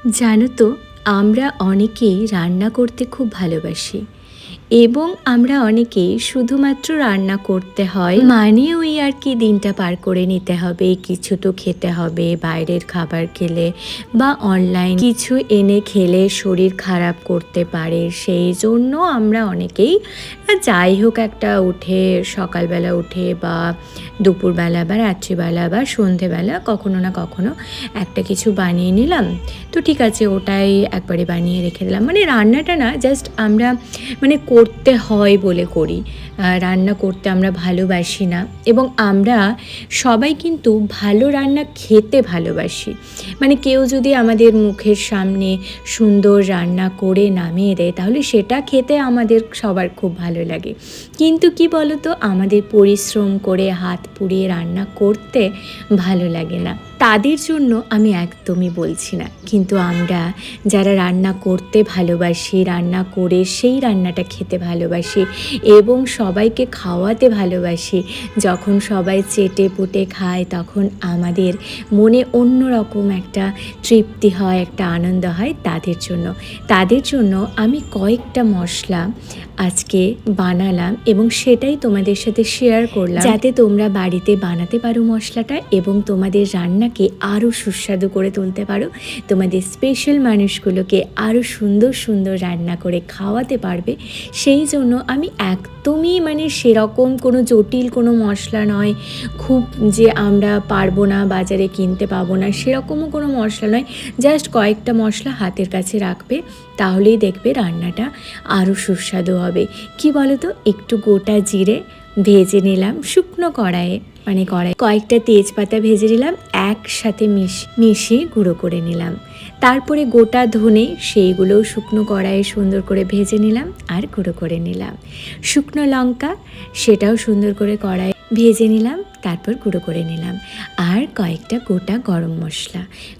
জানো তো, আমরা অনেকেই রান্না করতে খুব ভালোবাসি এবং আমরা অনেকেই শুধুমাত্র রান্না করতে হয় মানে ওই আর কি দিনটা পার করে নিতে হবে, কিছু তো খেতে হবে, বাইরের খাবার খেলে বা অনলাইন কিছু এনে খেলে শরীর খারাপ করতে পারে। সেই জন্য আমরা অনেকেই যাই হোক একটা উঠে সকালবেলা উঠে বা দুপুরবেলা বা রাত্রিবেলা বা সন্ধেবেলা কখনো না কখনো একটা কিছু বানিয়ে নিলাম, তো ঠিক আছে ওটাই একবারে বানিয়ে রেখে দিলাম। মানে রান্নাটা না জাস্ট আমরা মানে করতে হয় বলে করি, রান্না করতে আমরা ভালোবাসি না। এবং আমরা সবাই কিন্তু ভালো রান্না খেতে ভালোবাসি। মানে কেউ যদি আমাদের মুখের সামনে সুন্দর রান্না করে নামিয়ে দেয় তাহলে সেটা খেতে আমাদের সবার খুব ভালো লাগে। কিন্তু কি বলো তো, আমাদের পরিশ্রম করে হাত পুড়িয়ে রান্না করতে ভালো লাগে না। তাদের জন্য আমি একদমই বলছি না, কিন্তু আমরা যারা রান্না করতে ভালোবাসি, রান্না করে সেই রান্নাটা খেতে ভালোবাসি এবং সবাইকে খাওয়াতে ভালোবাসি, যখন সবাই চেটে পুটে খায় তখন আমাদের মনে অন্যরকম একটা তৃপ্তি হয়, একটা আনন্দ হয়। তাদের জন্য আমি কয়েকটা মশলা আজকে বানালাম এবং সেটাই তোমাদের সাথে শেয়ার করলাম, যাতে তোমরা বাড়িতে বানাতে পারো মশলাটা এবং তোমাদের রান্নাকে আরও সুস্বাদু করে তুলতে পারো, তোমাদের স্পেশাল মানুষগুলোকে আরও সুন্দর সুন্দর রান্না করে খাওয়াতে পারবে। সেই জন্য আমি একদমই মানে সেরকম কোনো জটিল কোনো মশলা নয়, খুব যে আমরা পারবো না, বাজারে কিনতে পাবো না, সেরকমও কোনো মশলা নয়। জাস্ট কয়েকটা মশলা হাতের কাছে রাখবে, তাহলেই দেখবে রান্নাটা আরও সুস্বাদু হবে। কি বলো তো, একটু গোটা জিরে ভেজে নিলাম শুকনো কড়াইয়ে, মানে কয়েকটা তেজপাতা ভেজে নিলাম, একসাথে মিশিয়ে গুঁড়ো করে নিলাম। তারপরে গোটা ধনে সেইগুলোও শুকনো কড়াইয়ে সুন্দর করে ভেজে নিলাম আর গুঁড়ো করে নিলাম। শুকনো লঙ্কা সেটাও সুন্দর করে কড়াইয়ে ভেজে নিলাম, তারপর গুঁড়ো করে নিলাম। আর কয়েকটা গোটা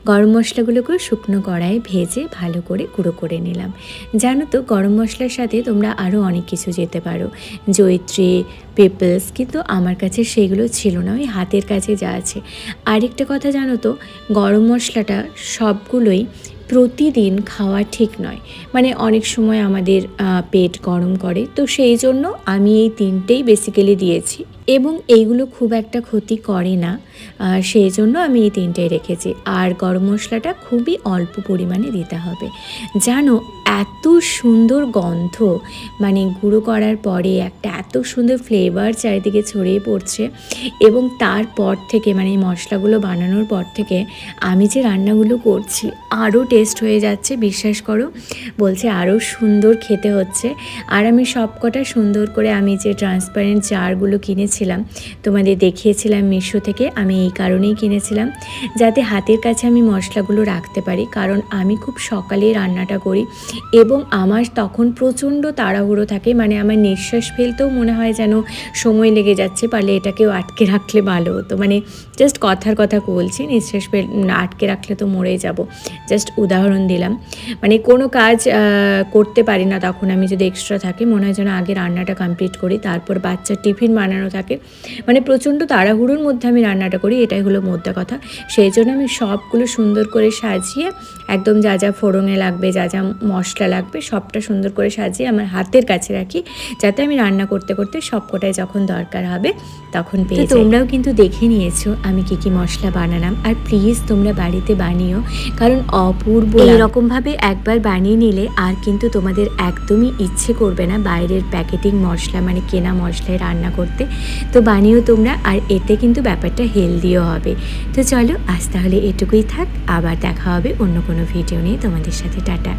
গরম মশলাগুলোকেও শুকনো কড়াইয়ে ভেজে ভালো করে গুঁড়ো করে নিলাম। জানো তো, গরম মশলার সাথে তোমরা আরও অনেক কিছু যেতে পারো, জয়িত্রী, পিপলস, কিন্তু আমার কাছে সেগুলো ছিল না, ওই হাতের কাছে যা আছে। আরেকটা কথা জানো তো, গরম মশলাটা সবগুলোই প্রতিদিন খাওয়া ঠিক নয়, মানে অনেক সময় আমাদের পেট গরম করে, তো সেই জন্য আমি এই তিনটেই বেসিক্যালি দিয়েছি এবং এইগুলো খুব একটা ক্ষতি করে না, সেই জন্য আমি এই তিনটেই রেখেছি। আর গরম মশলাটা খুবই অল্প পরিমাণে দিতে হবে। জানো, এত সুন্দর গন্ধ, মানে গুঁড়ো করার পরে একটা এত সুন্দর ফ্লেভার চারিদিকে ছড়িয়ে পড়ছে এবং তারপর থেকে মানে মশলাগুলো বানানোর পর থেকে আমি যে রান্নাগুলো করছি আরও টেস্ট হয়ে যাচ্ছে, বিশ্বাস করো, বলছে আরও সুন্দর খেতে হচ্ছে। আর আমি সবকটা সুন্দর করে, আমি যে ট্রান্সপারেন্ট জারগুলো কিনেছিলাম তোমাদের দেখিয়েছিলাম মিশো থেকে, আমি এই কারণেই কিনেছিলাম যাতে হাতের কাছে আমি মশলাগুলো রাখতে পারি, কারণ আমি খুব সকালে রান্নাটা করি এবং আমার তখন প্রচণ্ড তাড়াহুড়ো থাকে, মানে আমার নিঃশ্বাস ফেলতেও মনে হয় যেন সময় লেগে যাচ্ছে, পারলে এটাকেও আটকে রাখলে ভালো হতো। মানে জাস্ট কথার কথা বলছি, নিঃশ্বাস আটকে রাখলে তো মরে যাব, জাস্ট উদাহরণ দিলাম। মানে কোনো কাজ করতে পারি না তখন, আমি যদি এক্সট্রা থাকে মনে হয় যেন আগে রান্নাটা কমপ্লিট করি, তারপর বাচ্চার টিফিন বানানো থাকে, মানে প্রচণ্ড তাড়াহুড়োর মধ্যে আমি রান্নাটা করি, এটাই হলো মোদ্দা কথা। সেই জন্য আমি সবগুলো সুন্দর করে সাজিয়ে একদম যা যা ফোড়নে লাগবে, যা যা মশলা লাগবে সবটা সুন্দর করে সাজিয়ে আমার হাতের কাছে রাখি, যাতে আমি রান্না করতে করতে সবকটাই যখন দরকার হবে তখন পেয়ে যাই। তোমরাও কিন্তু দেখে নিয়েছো আমি কি মশলা বানালাম, আর প্লিজ তোমরা বাড়িতে বানিও, কারণ অপূর্ব এরকমভাবে একবার বানিয়ে নিলে আর কিন্তু তোমাদের একদমই ইচ্ছে করবে না বাইরের প্যাকেটিং মশলা মানে কেনা মশলায় রান্না করতে। তো বানিও তোমরা, আর এতে কিন্তু ব্যাপারটা হেলদিও হবে। তো চলো আজ তাহলে এটুকুই থাক, আবার দেখা হবে অন্য কোনো ভিডিও নিয়ে তোমাদের সাথে। টাটা।